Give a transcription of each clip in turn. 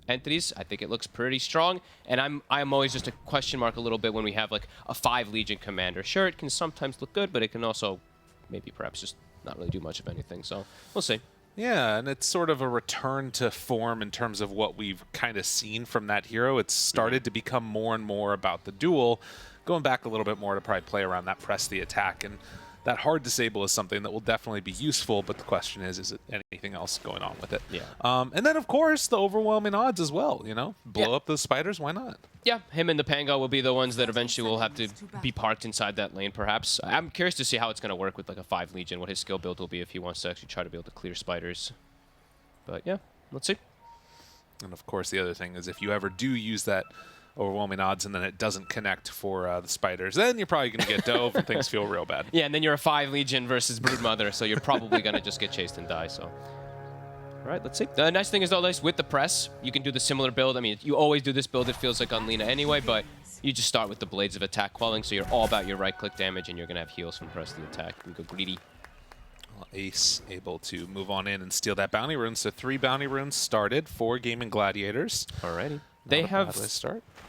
entities. I think it looks pretty strong, and I'm always just a question mark a little bit when we have like a 5 Legion commander. Sure, it can sometimes look good, but it can also maybe perhaps just not really do much of anything. So we'll see. Yeah, and it's sort of a return to form in terms of what we've kind of seen from that hero. It's started to become more and more about the duel, going back a little bit more to probably play around that press the attack. And that hard disable is something that will definitely be useful, but the question is it anything else going on with it? Yeah. And then, of course, the overwhelming odds as well, you know? Blow up those spiders, why not? Yeah, him and the Pango will be the ones that eventually will have to be parked inside that lane, perhaps. I'm curious to see how it's going to work with like a 5 Legion, what his skill build will be if he wants to actually try to be able to clear spiders. But yeah, let's see. And of course, the other thing is if you ever do use that overwhelming odds and then it doesn't connect for the spiders, then you're probably going to get dove and things feel real bad. Yeah, and then you're a 5 Legion versus Broodmother, so you're probably going to just get chased and die. So, all right, let's see. The nice thing is, though, with the press, you can do the similar build. I mean, you always do this build, it feels like on Lina anyway, but you just start with the Blades of Attack quelling, so you're all about your right-click damage, and you're going to have heals from press the attack. You can go greedy. Well, Ace able to move on in and steal that bounty rune. So 3 bounty runes started for Gaimin Gladiators. Alrighty. They have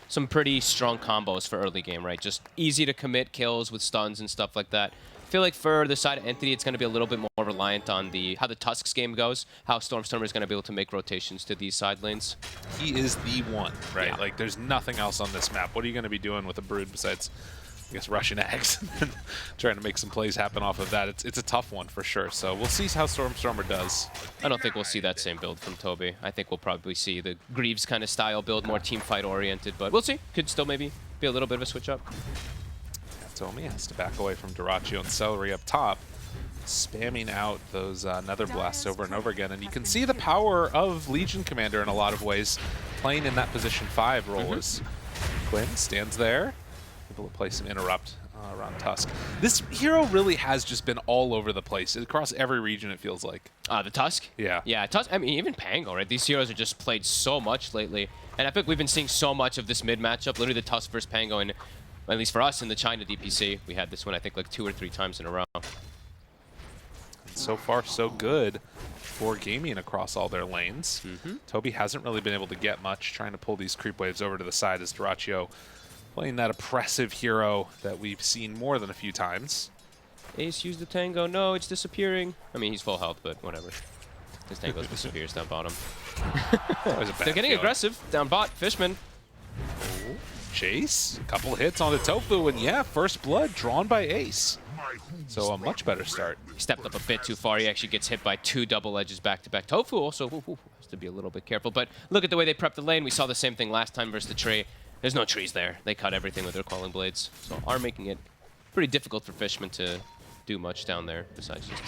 some pretty strong combos for early game, right? Just easy to commit kills with stuns and stuff like that. I feel like for the side of Entity, it's going to be a little bit more reliant on how the Tusks game goes, how Stormstormer is going to be able to make rotations to these side lanes. He is the one, right? Yeah. Like, there's nothing else on this map. What are you going to be doing with a Brood besides, I guess, rushing eggs and trying to make some plays happen off of that? It's a tough one for sure. So we'll see how Stormstormer does. I don't think we'll see that same build from Toby. I think we'll probably see the Greaves kind of style build, more team fight oriented, but we'll see. Could still maybe be a little bit of a switch up. Tomy has to back away from Dyrachyo and Celery up top, spamming out those Nether Blasts over and over again. And you can see the power of Legion Commander in a lot of ways, playing in that position 5 role as Quinn stands there, able to play some interrupt around Tusk. This hero really has just been all over the place across every region, it feels like. The Tusk? Yeah. Yeah, Tusk, I mean, even Pango, right? These heroes are just played so much lately. And I think we've been seeing so much of this mid matchup, literally the Tusk versus Pango, and at least for us in the China DPC, we had this one, I think, like 2 or 3 times in a row. And so far, so good for Gaimin across all their lanes. Toby hasn't really been able to get much, trying to pull these creep waves over to the side as Dyrachyo playing that oppressive hero that we've seen more than a few times. Ace used the Tango. No, it's disappearing. I mean, he's full health, but whatever. His Tango disappears down bottom. They're getting aggressive down bot. Fishman. Oh, Chase, a couple hits on the Tofu, and yeah, first blood drawn by Ace. So a much better start. He stepped up a bit too far. He actually gets hit by 2 double edges back-to-back. Tofu also has to be a little bit careful. But look at the way they prepped the lane. We saw the same thing last time versus the tree. There's no trees there. They cut everything with their Quelling Blades. So are making it pretty difficult for Fishman to do much down there besides just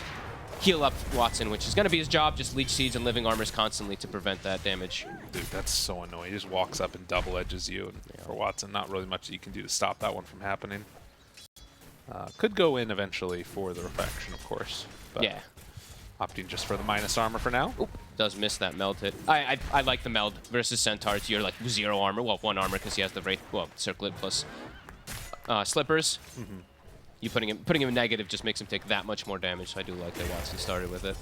heal up Watson, which is going to be his job, just leech seeds and living armors constantly to prevent that damage. Dude, that's so annoying. He just walks up and double edges you. And for Watson, not really much you can do to stop that one from happening. Could go in eventually for the refraction, of course. But yeah. Opting just for the minus armor for now. Oop, does miss that meld hit. I like the meld versus Centaurs. You're like 0 armor. Well, 1 armor because he has the Wraith, well, Circlet plus Slippers. You putting him in negative just makes him take that much more damage. So I do like that Watson started with it.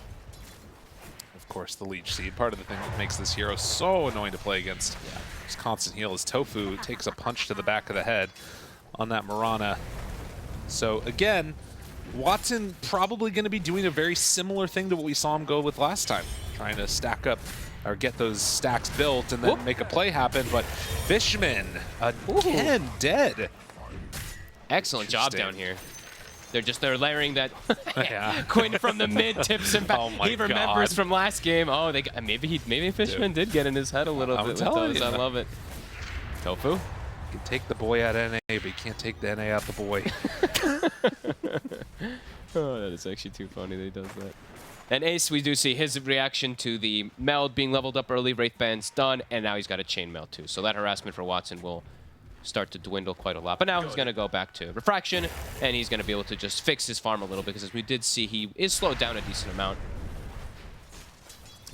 Of course, the Leech Seed, part of the thing that makes this hero so annoying to play against. Yeah. Just constant heal as Tofu takes a punch to the back of the head on that Mirana. So again, Watson probably going to be doing a very similar thing to what we saw him go with last time, trying to stack up or get those stacks built and then make a play happen. But Fishman again dead. Excellent job down here. They're layering that Quinn from the mid tips him back. He remembers from last game. Oh, maybe Fishman did get in his head a little bit with those. I love it. Tofu. You can take the boy out of NA, but you can't take the NA out the boy. Oh, that is actually too funny that he does that. And Ace, we do see his reaction to the meld being leveled up early. Wraith Band's done, and now he's got a chain meld too. So that harassment for Watson will start to dwindle quite a lot. But now he's going to go back to refraction, and he's going to be able to just fix his farm a little bit, because as we did see, he is slowed down a decent amount.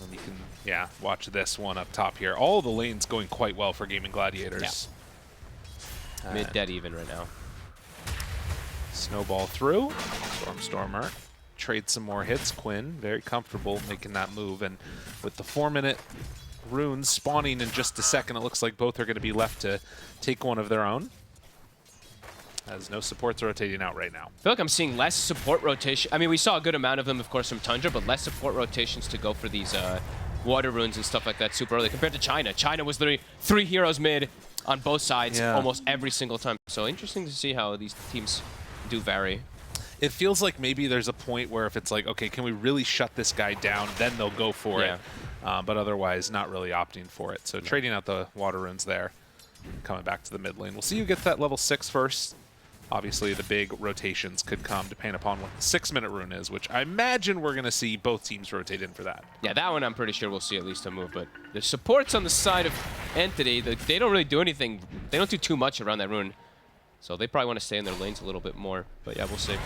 And you can, watch this one up top here. All the lanes going quite well for Gaimin Gladiators. Yeah. Mid dead even right now. Snowball through. Stormstormer trades some more hits. Quinn very comfortable making that move, and with the 4-minute runes spawning in just a second. It looks like both are going to be left to take one of their own, as no supports rotating out right now. I feel like I'm seeing less support rotation. I mean, we saw a good amount of them, of course, from Tundra, but less support rotations to go for these water runes and stuff like that super early compared to China. China was literally 3 heroes mid on both sides almost every single time. So interesting to see how these teams do vary. It feels like maybe there's a point where if it's like, okay, can we really shut this guy down, then they'll go for it. But otherwise, not really opting for it. So trading out the water runes there, coming back to the mid lane. We'll see who gets that level 6 first. Obviously, the big rotations could come depending upon what the 6-minute rune is, which I imagine we're going to see both teams rotate in for that. Yeah, that one I'm pretty sure we'll see at least a move, but the supports on the side of Entity, they don't really do anything. They don't do too much around that rune. So they probably want to stay in their lanes a little bit more. But yeah, we'll see.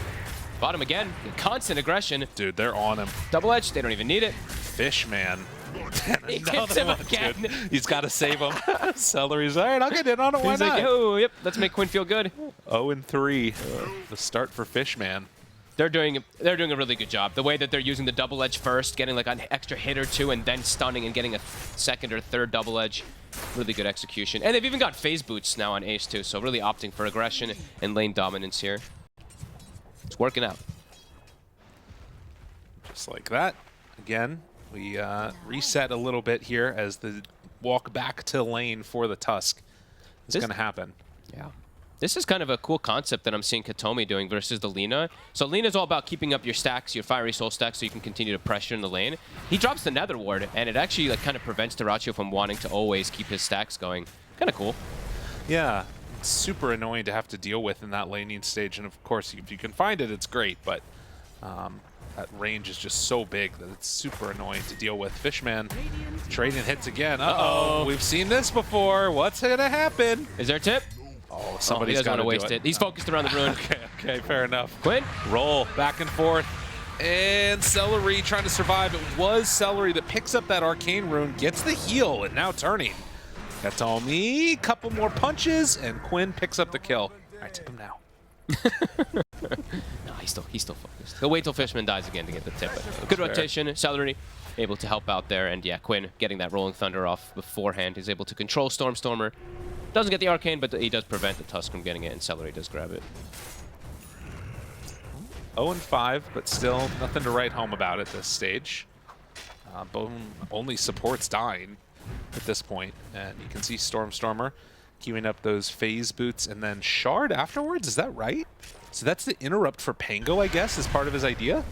Bottom again. Constant aggression. Dude, they're on him. Double edge. They don't even need it. Fishman. He hits him again. Dude. He's got to save him. Celery's all right, I'll get in on it. Why He's not? like, oh, yep, let's make Quinn feel good. 0-3. The start for Fishman. They're doing a really good job. The way that they're using the double edge first, getting like an extra hit or two, and then stunning and getting a second or third double edge. Really good execution. And they've even got phase boots now on Ace too, so really opting for aggression and lane dominance here. It's working out. Just like that. Again, we reset a little bit here as the walk back to lane for the Tusk is going to happen. Yeah. This is kind of a cool concept that I'm seeing Katomi doing versus the Lina. So Lina's all about keeping up your stacks, your Fiery Soul stacks, so you can continue to pressure in the lane. He drops the Nether Ward, and it actually like kind of prevents Teraccio from wanting to always keep his stacks going. Kind of cool. Yeah, it's super annoying to have to deal with in that laning stage, and of course, if you can find it, it's great, but that range is just so big that it's super annoying to deal with. Fishman trading hits again. Uh-oh, we've seen this before. What's going to happen? Is there a tip? Oh, somebody's got to waste it. He's focused around the rune. Okay, fair enough. Quinn? Roll back and forth. And Celery trying to survive. It was Celery that picks up that arcane rune, gets the heal, and now turning. Katomi, couple more punches, and Quinn picks up the kill. I tip him now. No, he's still focused. He'll wait till Fishman dies again to get the tip. Good rotation. Celery able to help out there, and yeah, Quinn getting that Rolling Thunder off beforehand. He's able to control Stormer. Doesn't get the arcane, but he does prevent the Tusk from getting it, and Celery does grab it. 0-5, but still nothing to write home about at this stage. Only supports dying at this point, and you can see Stormer queuing up those phase boots and then Shard afterwards. Is that right? So that's the interrupt for Pango, I guess, as part of his idea?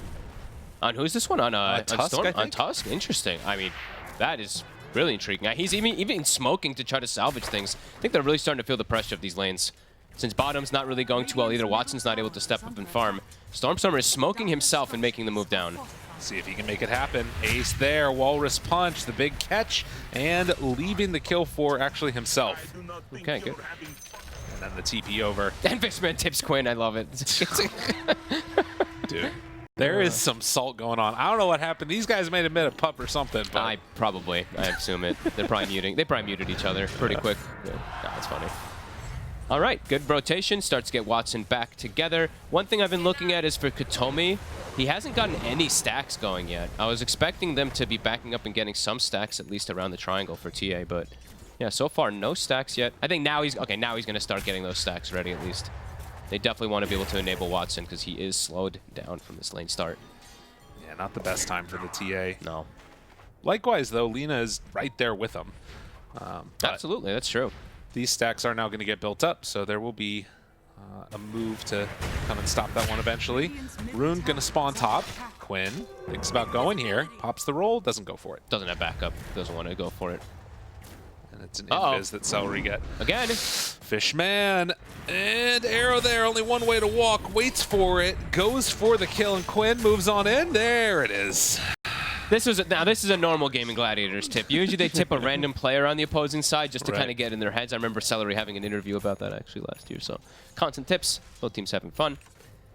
On who's this one? On Tusk, Storm? I think? On Tusk? Interesting. I mean, that is really intriguing. He's even smoking to try to salvage things. I think they're really starting to feel the pressure of these lanes. Since bottom's not really going too well either, Watson's not able to step up and farm. Stormer is smoking himself and making the move down. See if he can make it happen. Ace there, Walrus Punch, the big catch, and leaving the kill for actually himself. Okay, good. And then the TP over. And Fishman tips Quinn, I love it. Dude, there is some salt going on. I don't know what happened. These guys may have made a pup or something. But I assume it. They're probably muting. They probably muted each other pretty quick. Yeah. No, that's funny. All right, good rotation. Starts to get Watson back together. One thing I've been looking at is for Katomi. He hasn't gotten any stacks going yet. I was expecting them to be backing up and getting some stacks at least around the triangle for TA, but yeah, so far no stacks yet. I think now he's going to start getting those stacks ready at least. They definitely want to be able to enable Watson because he is slowed down from this lane start. Yeah, not the best time for the TA. No. Likewise, though, Lina is right there with him. Absolutely, that's true. These stacks are now going to get built up, so there will be a move to come and stop that one eventually. Rune going to spawn top. Quinn thinks about going here. Pops the roll, doesn't go for it. Doesn't have backup, doesn't want to go for it. And it's an invis that Celery get. Again. Fishman, and arrow there, only one way to walk, waits for it, goes for the kill, and Quinn moves on in. There it is. This is a normal Gaimin Gladiators tip. Usually they tip a random player on the opposing side just to kind of get in their heads. I remember Celery having an interview about that actually last year. So constant tips, both teams having fun.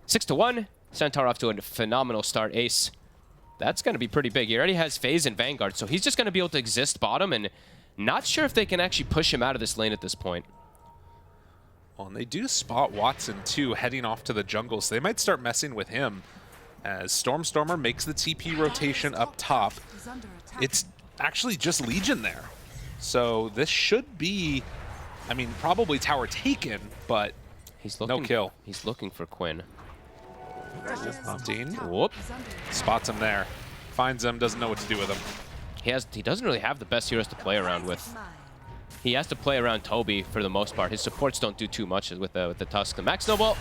6-1, Centaur off to a phenomenal start. Ace, that's going to be pretty big. He already has Phase and Vanguard, so he's just going to be able to exist bottom, and not sure if they can actually push him out of this lane at this point. Well, and they do spot Watson too, heading off to the jungle, so they might start messing with him. As Stormer makes the TP rotation up top. actually just Legion there. So this should be, I mean, probably tower taken, but he's looking, no kill. He's looking for Quinn. Whoop. Spots him there. Finds him, doesn't know what to do with him. He doesn't really have the best heroes to play around with. He has to play around Toby for the most part. His supports don't do too much with the Tusk. The Max Snowball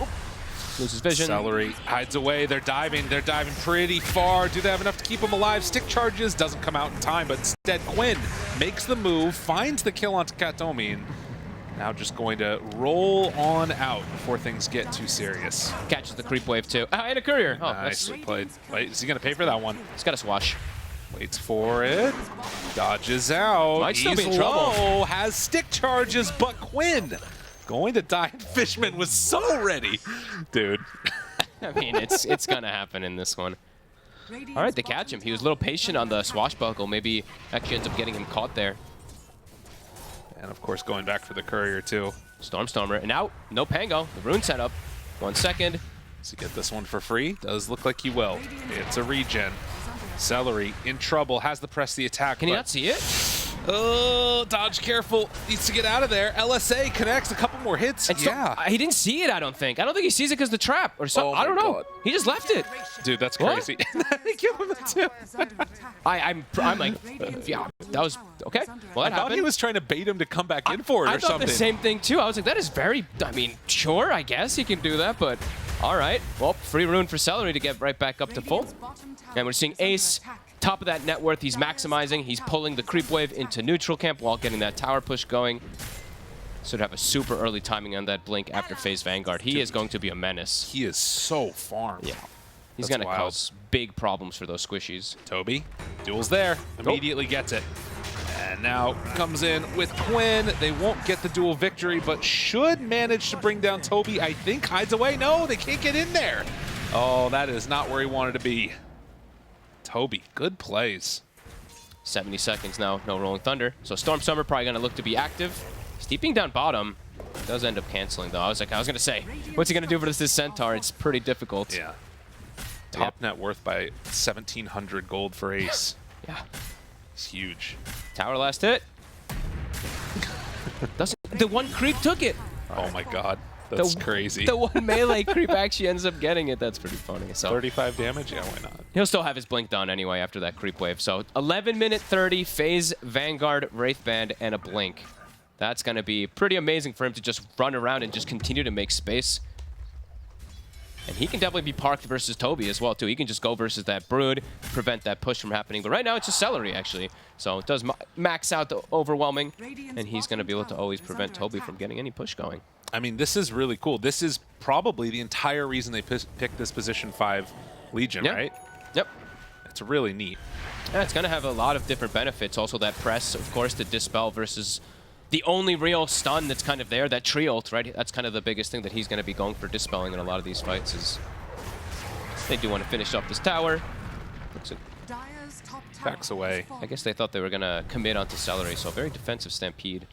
loses vision. Celery hides away. They're diving pretty far. Do they have enough to keep him alive? Stick charges doesn't come out in time, but instead Quinn makes the move, finds the kill onto Katomi, and now just going to roll on out before things get too serious. Catches the creep wave too. And a courier. Oh, nicely played. Wait, is he going to pay for that one? He's got a swash. Waits for it. Dodges out. Might still be in He's trouble. low. Has stick charges, but Quinn going to die. Fishman was so ready. Dude. I mean, it's going to happen in this one. All right, they catch him. He was a little patient on the swashbuckle. Maybe actually ends up getting him caught there. And of course, going back for the courier too. Stormstormer. And now, no Pango. The rune setup. 1 second. Does he get this one for free? Does look like he will. It's a regen. Celery in trouble, has to press the attack. Can he not see it? Oh, dodge careful. Needs to get out of there. LSA connects a couple more hits. And he didn't see it, I don't think. I don't think he sees it because the trap or something. Oh I don't know. God. He just left it. Dude, that's crazy. They killed him too. I'm like, yeah, that was okay. Well, that I thought he was trying to bait him to come back in for it or I thought something. the same thing too. I was like, that is very, I mean, sure, I guess he can do that, but all right. Well, free rune for Celery to get right back up to full. And we're seeing Ace, top of that net worth. He's maximizing. He's pulling the creep wave into neutral camp while getting that tower push going. Should have a super early timing on that blink after phase Vanguard. He is going to be a menace. He is so farmed. Yeah. He's going to wild. cause big problems for those squishies. Toby, duel's there. Immediately gets it. And now comes in with Quinn. They won't get the duel victory, but should manage to bring down Toby. I think hides away. No, they can't get in there. Oh, that is not where he wanted to be. Toby, good plays. 70 seconds now, no Rolling Thunder. So Stormstormer probably going to look to be active. Steeping down bottom. Does end up canceling, though. I was going to say, what's he going to do versus this Centaur? It's pretty difficult. Yeah. Top net worth by 1,700 gold for Ace. Yeah. It's huge. Tower last hit. The one creep took it. Oh my God. That's crazy. The one melee creep actually ends up getting it. That's pretty funny. So 35 damage? Yeah, why not? he'll still have his blink done anyway after that creep wave. So 11 minute 30, phase, Vanguard, Wraithband, and a blink. That's going to be pretty amazing for him to just run around and just continue to make space. And he can definitely be parked versus Toby as well, too. He can just go versus that Brood, prevent that push from happening. But right now, it's just Celery, actually. So it does max out the overwhelming, and he's going to be able to always prevent Toby from getting any push going. I mean, this is really cool. This is probably the entire reason they picked this position 5 Legion, right? Yep. It's really neat. Yeah, it's going to have a lot of different benefits. Also that press, of course, to dispel versus the only real stun that's kind of there, that tree ult, right? That's kind of the biggest thing that he's going to be going for dispelling in a lot of these fights is they do want to finish off this tower. Looks like Backs away. I guess they thought they were going to commit onto Celery, so a very defensive Stampede.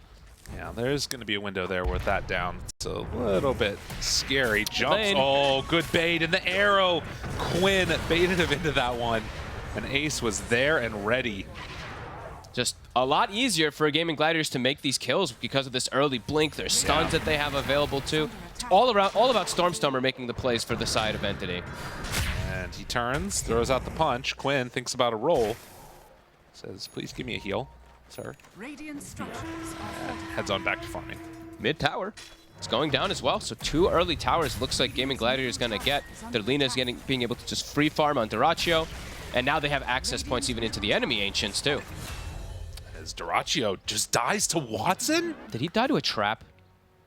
Yeah, there's going to be a window there with that down. It's a little bit scary. Jumps. Lane. Oh, good bait. And the arrow. Quinn baited him into that one. And Ace was there and ready. Just a lot easier for Gaimin Gladiators to make these kills because of this early blink. There's stuns that they have available too. It's all about Stormstormer making the plays for the side of Entity. And he turns, throws out the punch. Quinn thinks about a roll. Says, please give me a heal, sir. And heads on back to farming. Mid tower. It's going down as well, so 2 early towers looks like Gaimin Gladiators is going to get. Their Lena's being able to just free farm on Duraccio. And now they have access points even into the enemy Ancients too. As Duraccio just dies to Watson? Did he die to a trap?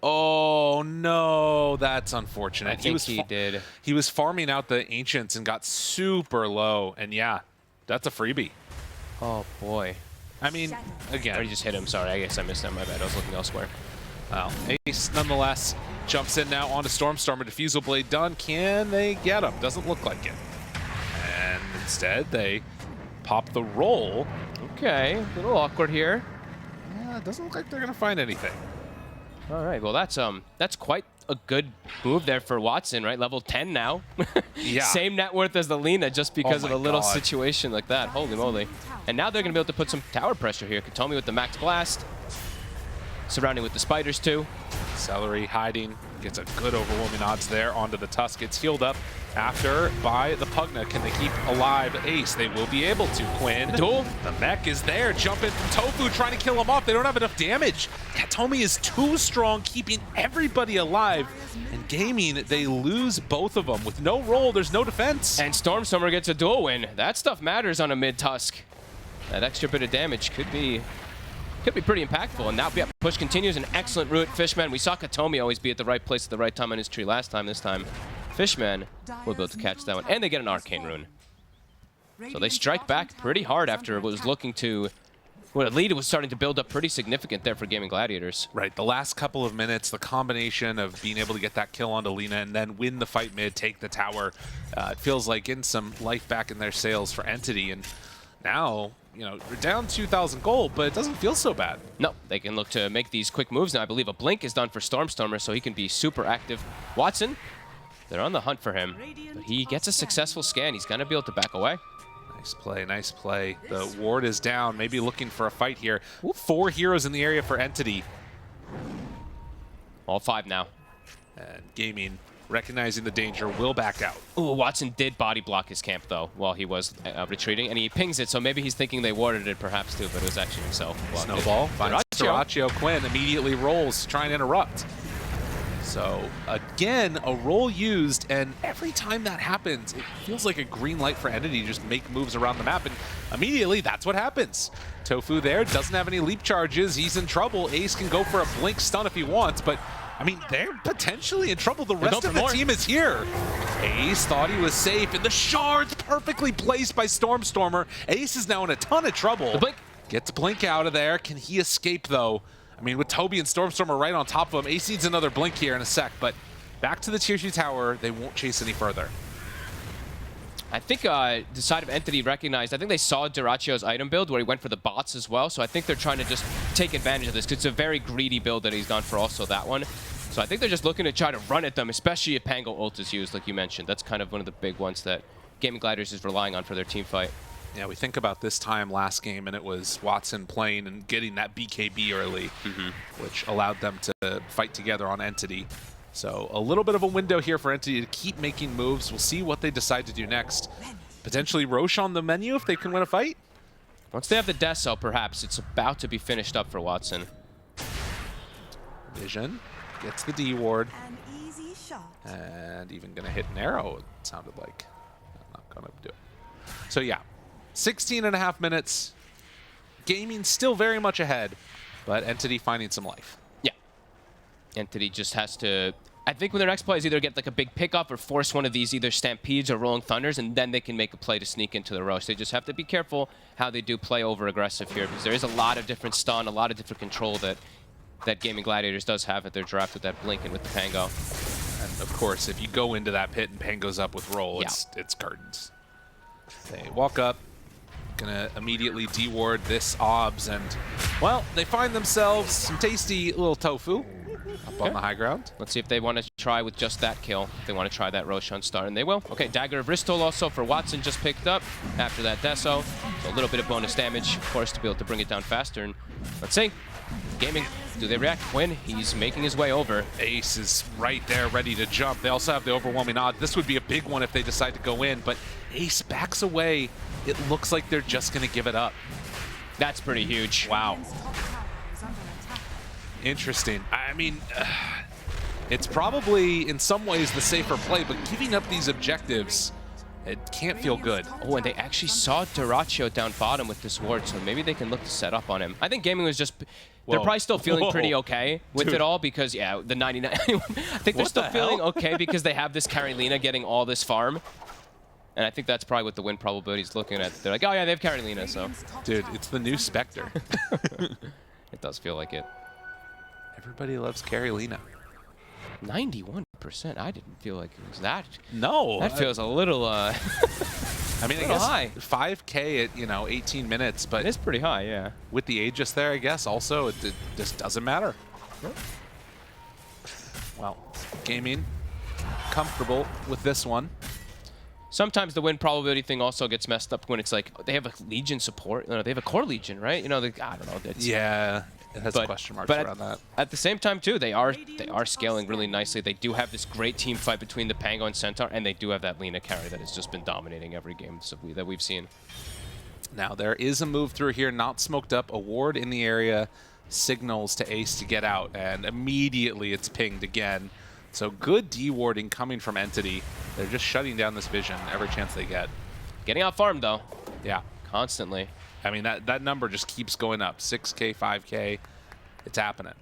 Oh no, that's unfortunate. I think he did. He was farming out the Ancients and got super low. And yeah, that's a freebie. Oh boy. I mean, again. I just hit him, sorry, I guess I missed him, my bad, I was looking elsewhere. Well, Ace nonetheless jumps in now onto Stormstormer. Diffusal Blade done. Can they get him? Doesn't look like it. And instead, they pop the roll. Okay, a little awkward here. Yeah, it doesn't look like they're going to find anything. All right, well, that's quite a good move there for Watson, right? Level 10 now. Yeah. Same net worth as the Lena just because of a little God. situation like that. Holy moly. And now they're going to be able to put some tower pressure here. Katomi with the max blast. Surrounding with the spiders too. Celery hiding, gets a good overwhelming odds there onto the Tusk. Gets healed up after by the Pugna. Can they keep alive Ace? They will be able to. Quinn, Duel. the mech is there, jumping from Tofu, trying to kill him off. They don't have enough damage. Katomi is too strong, keeping everybody alive. And Gaimin, they lose both of them. With no roll, there's no defense. And Stormstormer gets a duel win. That stuff matters on a mid-Tusk. That extra bit of damage could be pretty impactful. And now push continues. An excellent route. Fishman, we saw Katomi always be at the right place at the right time on his tree last time. This time, Fishman will be able to catch that one. And they get an Arcane Rune. So they strike back pretty hard after it was looking to... Well, the lead was starting to build up pretty significant there for Gaimin Gladiators. Right, the last couple of minutes, the combination of being able to get that kill onto Lina and then win the fight mid, take the tower, it feels like getting some life back in their sails for Entity. And now, you know, they're down 2,000 gold, but it doesn't feel so bad. No, they can look to make these quick moves now. I believe a blink is done for Stormstormer, so he can be super active. Watson, they're on the hunt for him, but he gets a successful scan. He's going to be able to back away. Nice play, nice play. The ward is down, maybe looking for a fight here. 4 heroes in the area for Entity. All 5 now. And Gaimin, recognizing the danger, will back out. Ooh, Watson did body block his camp, though, while he was retreating, and he pings it, so maybe he's thinking they warded it perhaps, too, but it was actually himself. Snowball finds Dyrachyo. Quinn immediately rolls, trying to interrupt. So, again, a roll used, and every time that happens, it feels like a green light for Entity to just make moves around the map, and immediately that's what happens. Tofu there, doesn't have any leap charges, he's in trouble. Ace can go for a blink stun if he wants, but, I mean, they're potentially in trouble. The rest of the team is here. Ace thought he was safe, and the shards perfectly placed by Stormstormer. Ace is now in a ton of trouble. The blink. Gets Blink out of there. Can he escape, though? I mean, with Toby and Stormstormer right on top of him, Ace needs another blink here in a sec, but back to the tier 2 tower, they won't chase any further. I think the side of Entity recognized, I think they saw Dyrachyo's item build where he went for the bots as well, so I think they're trying to just take advantage of this, because it's a very greedy build that he's done for also that one. So I think they're just looking to try to run at them, especially if Pango ult is used, like you mentioned. That's kind of one of the big ones that Gaimin Gladiators is relying on for their team fight. Yeah, we think about this time last game, and it was Watson playing and getting that BKB early, which allowed them to fight together on Entity. So a little bit of a window here for Entity to keep making moves. We'll see what they decide to do next. Potentially Roche on the menu if they can win a fight. Once they have the Deso, perhaps it's about to be finished up for Watson. Vision gets the D ward. And even going to hit an arrow, it sounded like. I'm not going to do it. So yeah. 16.5 minutes. Gaimin still very much ahead, but Entity finding some life. Yeah. Entity just has to... I think when their next play is either get like a big pickup or force one of these either Stampedes or Rolling Thunders, and then they can make a play to sneak into the Roche. They just have to be careful how they do play over aggressive here, because there is a lot of different stun, a lot of different control that Gaimin Gladiators does have at their draft with that Blink and with the Pango. And of course, if you go into that pit and Pango's up with roll, it's curtains. They walk up. Gonna immediately deward this OBS, and well, they find themselves some tasty little tofu up on the high ground. Let's see if they want to try with just that kill. If they want to try that Roshan star, and they will. Okay, Dagger of Ristol also for Watson just picked up after that Deso. So a little bit of bonus damage, of course, to be able to bring it down faster. And let's see. Gaimin, do they react? Quinn, he's making his way over. Ace is right there, ready to jump. They also have the overwhelming odd. This would be a big one if they decide to go in, but Ace backs away. It looks like they're just going to give it up. That's pretty huge. Wow. Interesting. I mean, it's probably in some ways the safer play, but giving up these objectives, it can't feel good. Oh, and they actually saw Dyrachyo down bottom with this ward, so maybe they can look to set up on him. I think Gaimin was just... They're probably still feeling pretty okay with it all because, yeah, the 99... I think they're still feeling okay because they have this Carolina getting all this farm. And I think that's probably what the win probability is looking at. They're like, oh, yeah, they have Carolina, so... Dude, it's the new Spectre. It does feel like it. Everybody loves Carolina. 91%? I didn't feel like it was that. No. That feels a little... I mean, I guess high. 5K at, you know, 18 minutes, but... It's pretty high, yeah. With the Aegis there, I guess, also, it just doesn't matter. Yep. Well, Gaimin, comfortable with this one. Sometimes the win probability thing also gets messed up when it's like they have a Legion support. They have a core Legion, right? I don't know. Yeah, it has question marks around that. At the same time, too, they are scaling really nicely. They do have this great team fight between the Pango and Centaur, and they do have that Lina carry that has just been dominating every game that we've seen. Now, there is a move through here, not smoked up. A ward in the area signals to Ace to get out, and immediately it's pinged again. So good D-warding coming from Entity. They're just shutting down this vision every chance they get. Getting out farmed, though. Yeah. Constantly. I mean, that number just keeps going up. 6K, 5K. It's happening.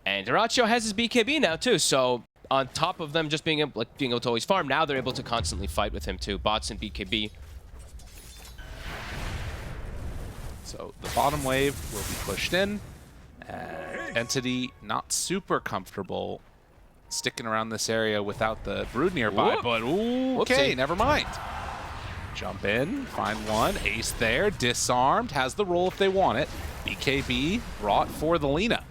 And Dyrachyo has his BKB now, too. So on top of them just being able to always farm, now they're able to constantly fight with him, too. Bots and BKB. So the bottom wave will be pushed in. Entity not super comfortable sticking around this area without the Brood nearby, but okay, never mind. Jump in, find one, Ace there, disarmed, has the roll if they want it. BKB brought for the Lina.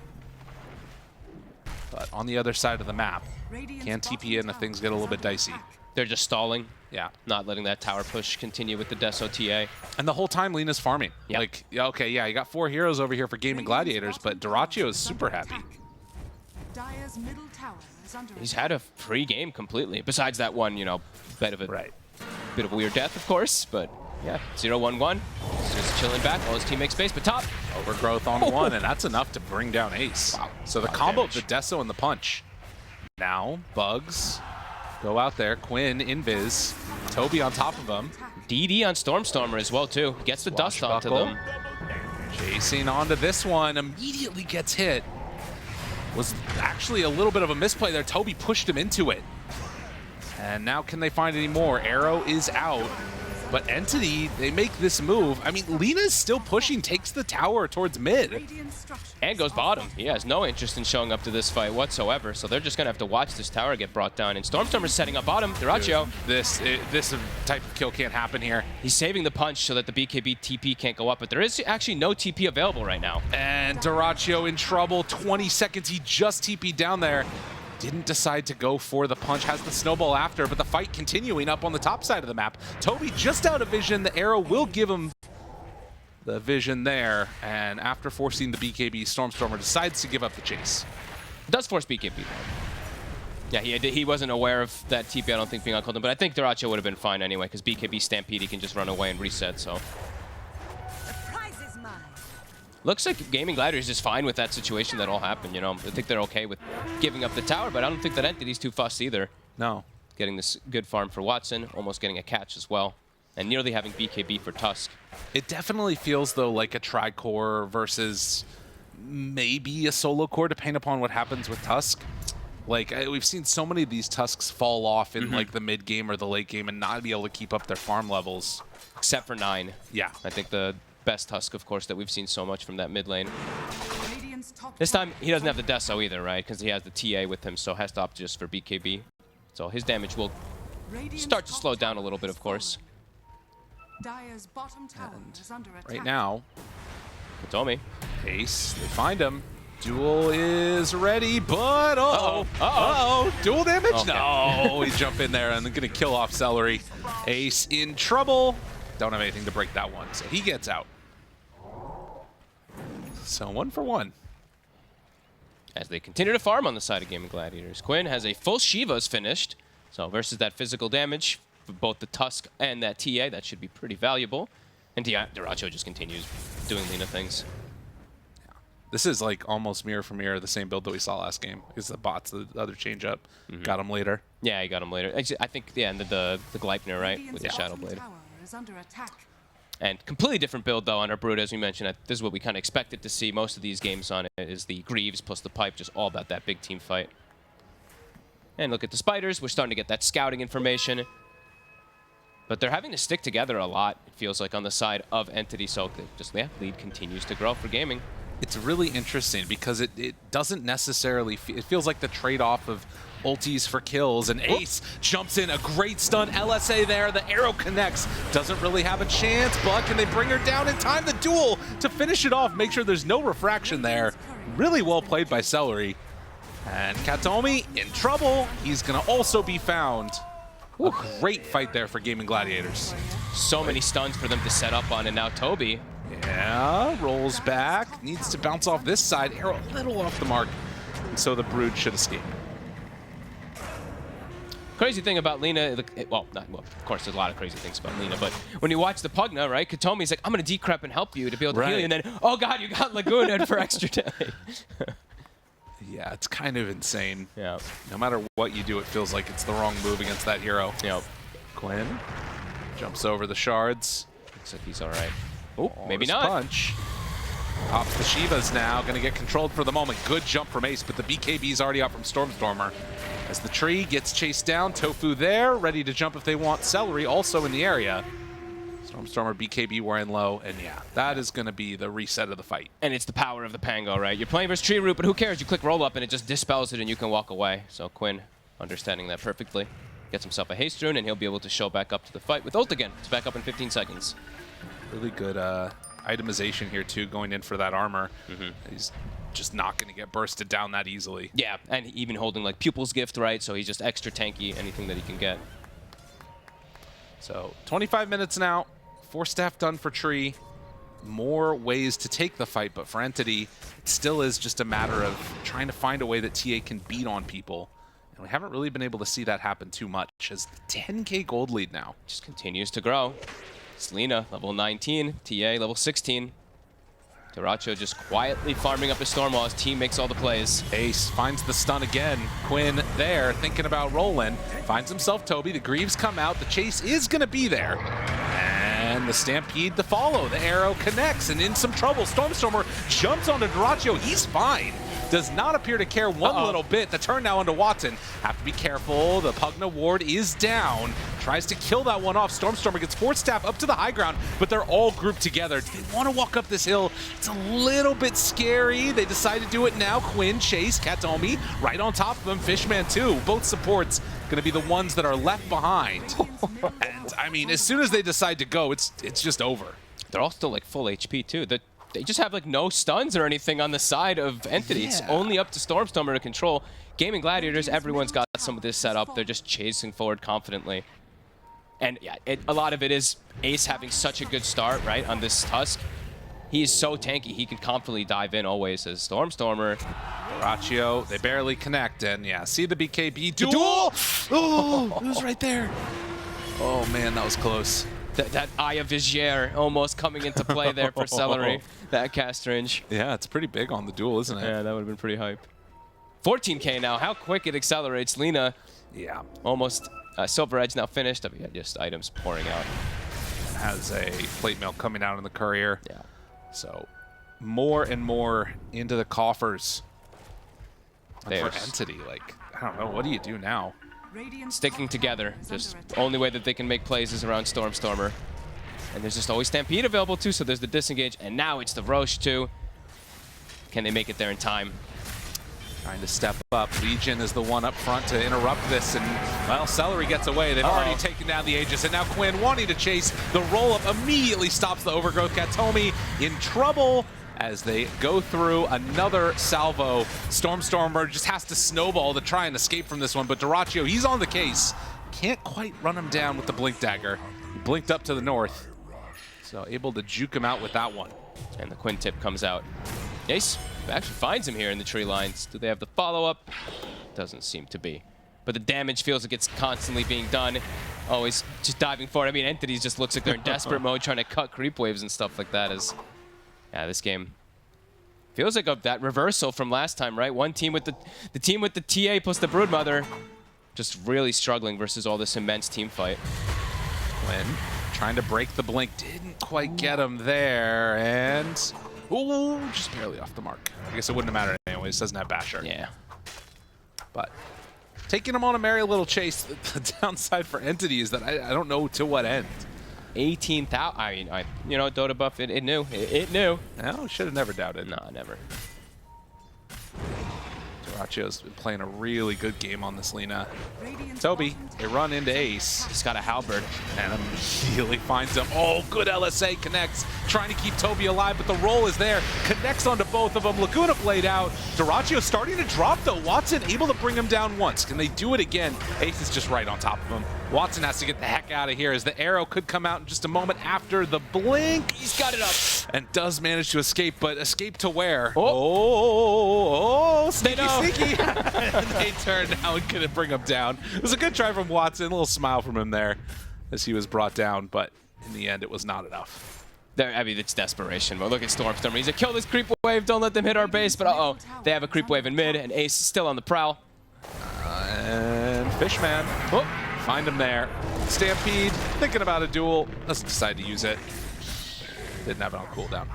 But on the other side of the map, can TP in if things get a little bit dicey. They're just stalling. Yeah. Not letting that tower push continue with the Deso TA. And the whole time Lina's farming. Yep. Like, okay, yeah, you got 4 heroes over here for Gaimin Gladiators, but Dyrachyo is super happy. He's had a free game completely. Besides that one, bit of a weird death, of course, but yeah, 0-1-1. He's just chilling back while his team makes space, but top. Overgrowth on one, and that's enough to bring down Ace. Wow. So the combo of the Deso and the punch. Now, Bugs go out there. Quinn, Invis, Toby on top of him. DD on Stormstormer as well, too. Gets the dust onto them. Chasing onto this one, immediately gets hit. Was actually a little bit of a misplay there. Toby pushed him into it. And now can they find any more? Arrow is out. But Entity, they make this move. I mean, Lina's still pushing, takes the tower towards mid. And goes bottom. He has no interest in showing up to this fight whatsoever, so they're just going to have to watch this tower get brought down. And Stormstormer's setting up bottom. Dyrachyo. This type of kill can't happen here. He's saving the punch so that the BKB TP can't go up, but there is actually no TP available right now. And Dyrachyo in trouble. 20 seconds, he just TP'd down there. Didn't decide to go for the punch, has the snowball after, but the fight continuing up on the top side of the map. Toby just out of vision. The arrow will give him the vision there, and after forcing the BKB, Stormstormer decides to give up the chase. Does force BKB though. Yeah, he wasn't aware of that TP, I don't think, being on cooldown, but I think Dyrachyo would have been fine anyway, because BKB Stampede, he can just run away and reset, so. Looks like Gaimin Gladiators is fine with that situation that all happened, I think they're okay with giving up the tower, but I don't think that Entity's too fussed either. No. Getting this good farm for Watson, almost getting a catch as well, and nearly having BKB for Tusk. It definitely feels, though, like a tri-core versus maybe a solo core, depending upon what happens with Tusk. Like, we've seen so many of these Tusks fall off in, like, the mid-game or the late game and not be able to keep up their farm levels. Except for 9. Yeah. I think the best Tusk, of course, that we've seen so much from that mid lane. This time, he doesn't have the Deso either, right? Because he has the TA with him, so has to opt just for BKB. So his damage will start to slow down a little bit, of course. Right now, Katomi. Ace, they find him. Duel is ready, but dual damage? Okay. No, he jump in there and they're gonna kill off Celery. Ace in trouble. Don't have anything to break that one, so he gets out. So 1 for 1. As they continue to farm on the side of Gaimin Gladiators. Quinn has a full Shiva's finished, so versus that physical damage for both the Tusk and that TA, that should be pretty valuable. And Dyrachyo just continues doing Lina things. This is like almost mirror for mirror the same build that we saw last game. Because the bots, the other change up, got him later. Yeah, he got him later. Actually, I think, yeah, and the Gleipnir, right, with the Shadow Blade. And completely different build, though, on our Brood, as we mentioned. This is what we kind of expected to see most of these games on it, is the Greaves plus the Pipe, just all about that big team fight. And look at the Spiders. We're starting to get that scouting information. But they're having to stick together a lot, it feels like, on the side of Entity. So just, yeah, lead continues to grow for Gaming. It's really interesting because it doesn't necessarily it feels like the trade-off of ultis for kills, and Ace jumps in, a great stun, LSA there, the arrow connects, doesn't really have a chance, but can they bring her down in time? The duel to finish it off, make sure there's no refraction there. Really well played by Celery. And Katomi in trouble, he's gonna also be found. A great fight there for Gaimin Gladiators. So many stuns for them to set up on, and now Toby. Yeah, rolls back, needs to bounce off this side. Arrow a little off the mark, and so the Brood should escape. Crazy thing about Lina, well, of course there's a lot of crazy things about Lina, but when you watch the Pugna, right, Katomi's like, I'm going to decrep and help you to be able to heal you, and then, oh god, you got Laguna for extra day. Yeah, it's kind of insane. Yeah. No matter what you do, it feels like it's the wrong move against that hero. Yep. Quinn jumps over the shards. Looks like he's all right. Oh, maybe this not. Punch. Pops the Shivas now, going to get controlled for the moment. Good jump from Ace, but the BKB's already out from Stormstormer. As the tree gets chased down, Tofu there, ready to jump if they want. Celery also in the area. Stormstormer, BKB wearing low, and yeah, that is going to be the reset of the fight. And it's the power of the Pango, right? You're playing versus Tree Root, but who cares? You click roll up and it just dispels it and you can walk away. So Quinn, understanding that perfectly, gets himself a haste rune and he'll be able to show back up to the fight with ult again. It's back up in 15 seconds. Really good itemization here too, going in for that armor. He's just not going to get bursted down that easily. Yeah, and even holding like Pupil's Gift, right? So he's just extra tanky, anything that he can get. So 25 minutes now. 4 staff done for Tree. More ways to take the fight, but for Entity, it still is just a matter of trying to find a way that TA can beat on people. And we haven't really been able to see that happen too much, as 10k gold lead now. Just continues to grow. It's Lina, level 19, TA, level 16. Duracho just quietly farming up his Stormwall. His team makes all the plays. Ace finds the stun again. Quinn there, thinking about rolling. Finds himself Toby. The Greaves come out. The chase is going to be there. And the Stampede to follow. The arrow connects and in some trouble. Stormstormer jumps onto Duracho. He's fine. Does not appear to care one little bit. The turn now onto Watson. Have to be careful. The Pugna ward is down. Tries to kill that one off. Stormstormer gets 4 staff up to the high ground, but they're all grouped together. Do they want to walk up this hill? It's a little bit scary. They decide to do it now. Quinn, Chase, Katomi right on top of them. Fishman too. Both supports going to be the ones that are left behind. And I mean, as soon as they decide to go, it's just over. They're all still like full HP too. They just have like no stuns or anything on the side of Entity. Yeah. It's only up to Stormstormer to control. Gaimin Gladiators, everyone's got some of this set up. They're just chasing forward confidently. And yeah, a lot of it is Ace having such a good start, right, on this Tusk. He is so tanky. He can confidently dive in always as Stormstormer. Duracho, they barely connect. And yeah, see the BKB duel. Oh, it was right there. Oh man, that was close. That Eye of Vizier almost coming into play there for Celery. That cast range. Yeah, it's pretty big on the duel, isn't it? Yeah, that would have been pretty hype. 14k now. How quick it accelerates. Lina, yeah, almost Silver Edge now finished. I mean, yeah, just items pouring out. Has a plate mail coming out in the courier. Yeah. So more and more into the coffers. And for Entity, like, I don't know, what do you do now? Sticking together. Just the only way that they can make plays is around Stormstormer. And there's just always Stampede available too, so there's the disengage. And now it's the Roche too. Can they make it there in time? Trying to step up. Legion is the one up front to interrupt this, and, well, Celery gets away. They've already taken down the Aegis, and now Quinn wanting to chase. The roll-up immediately stops the overgrowth. Katomi in trouble as they go through another salvo. Stormstormer just has to snowball to try and escape from this one, but Duracho, he's on the case. Can't quite run him down with the Blink Dagger. He blinked up to the north, so able to juke him out with that one. And the Quinn tip comes out. Ace actually finds him here in the tree lines. Do they have the follow-up? Doesn't seem to be. But the damage feels like it's constantly being done. Always just diving forward. I mean, Entities just looks like they're in desperate mode trying to cut creep waves and stuff like that. Yeah, this game feels like that reversal from last time, right? One team with the team with the TA plus the Broodmother just really struggling versus all this immense team fight. Quinn trying to break the blink. Didn't quite get him there, and ooh, just barely off the mark. I guess it wouldn't have mattered anyways. Doesn't have Basher. Yeah. But taking him on a merry little chase. The downside for Entity is that I don't know to what end. 18,000. I mean, you know, Dota buff. It knew. It knew. No, should have never doubted. No, never. Duracho's been playing a really good game on this Lina. Toby, they run into Ace. He's got a halberd. And immediately finds him. Oh, good LSA connects. Trying to keep Toby alive, but the roll is there. Connects onto both of them. Laguna played out. Duracho starting to drop, though. Watson able to bring him down once. Can they do it again? Ace is just right on top of him. Watson has to get the heck out of here as the arrow could come out in just a moment after the blink. He's got it up. And does manage to escape, but escape to where? Oh. Sneaky. And they turned now and couldn't bring him down. It was a good try from Watson, a little smile from him there as he was brought down, but in the end, it was not enough. I mean, it's desperation. But look at Stormstorm. He's like, kill this creep wave. Don't let them hit our base. But uh-oh, they have a creep wave in mid, and Ace is still on the prowl. And Fishman, find him there. Stampede, thinking about a duel. Let's decide to use it. Didn't have it on cooldown.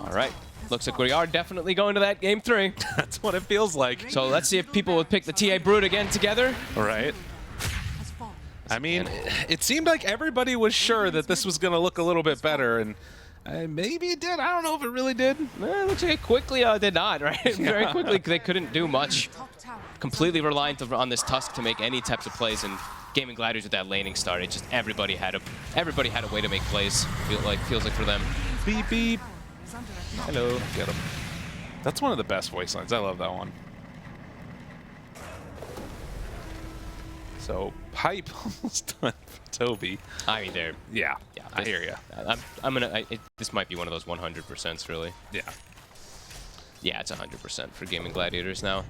All right. Looks like we are definitely going to that game 3. That's what it feels like. So let's see if people would pick the TA Brood again together. All right. I mean, it seemed like everybody was sure that this was going to look a little bit better, and maybe it did. I don't know if it really did. It looks like it quickly did not, right? Very quickly, they couldn't do much. Completely reliant on this Tusk to make any types of plays, and Gaimin Gladiators with that laning start, it just everybody had a way to make plays. Feels like for them. Beep beep. Hello. Get him. That's one of the best voice lines. I love that one. So pipe almost done for Toby. I mean, they're I hear you. This might be one of those 100%s, really. Yeah, it's 100% for Gaimin Gladiators now.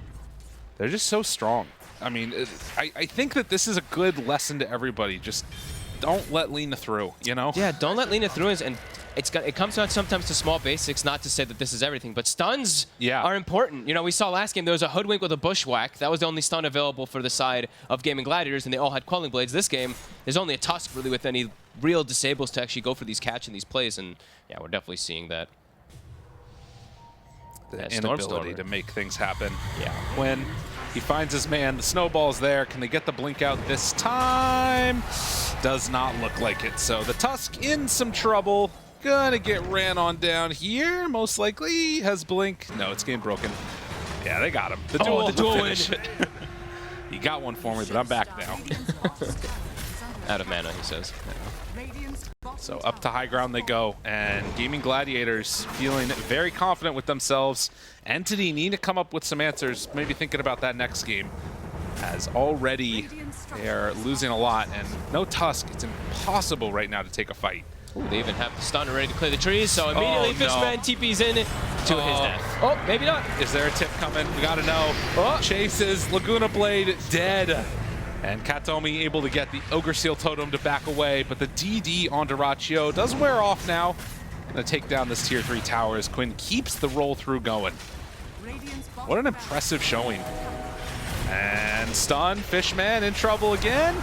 They're just so strong. I mean, I think that this is a good lesson to everybody. Just don't let Lina through, you know? Yeah, don't let Lina through, and it comes out sometimes to small basics, not to say that this is everything, but stuns are important. You know, we saw last game there was a Hoodwink with a Bushwhack. That was the only stun available for the side of Gaimin Gladiators, and they all had Quelling Blades. This game, there's only a Tusk really with any real disables to actually go for these catch and these plays, and yeah, we're definitely seeing that. The inability to make things happen. Yeah. When he finds his man, the snowball's there. Can they get the blink out this time? Does not look like it. So the Tusk in some trouble. Gonna get ran on down here, most likely. Has blink. No, it's game broken. Yeah, they got him. The duel win. You got one for me, but I'm back now. Out of mana, he says. So up to high ground they go, and Gaimin Gladiators feeling very confident with themselves. Entity need to come up with some answers, maybe thinking about that next game, as already they are losing a lot, and no Tusk. It's impossible right now to take a fight. Ooh, they even have the stun ready to clear the trees, so immediately Fishman TP's in to his death. Oh, maybe not. Is there a tip coming? We gotta know. Chases, Laguna Blade dead. And Katomi able to get the Ogre Seal Totem to back away, but the DD on Duraccio does wear off now. Gonna take down this tier 3 tower as Quinn keeps the roll through going. What an impressive showing. And stun, Fishman in trouble again.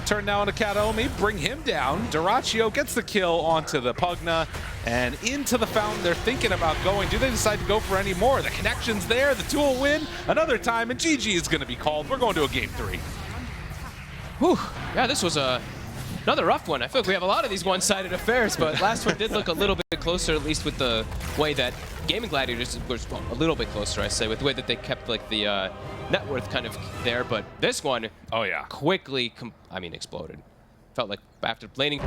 Turn now into Katomi, bring him down. Duraccio gets the kill onto the Pugna and into the fountain. They're thinking about going. Do they decide to go for any more? The connection's there, the 2 will win another time, and GG is gonna be called. We're going to a game 3. Whew. Yeah, this was another rough one. I feel like we have a lot of these one-sided affairs, but last one did look a little bit closer, at least with the way that Gaimin Gladiators was a little bit closer, I say, with the way that they kept like the net worth kind of there. But this one, quickly, exploded. Felt like after laning.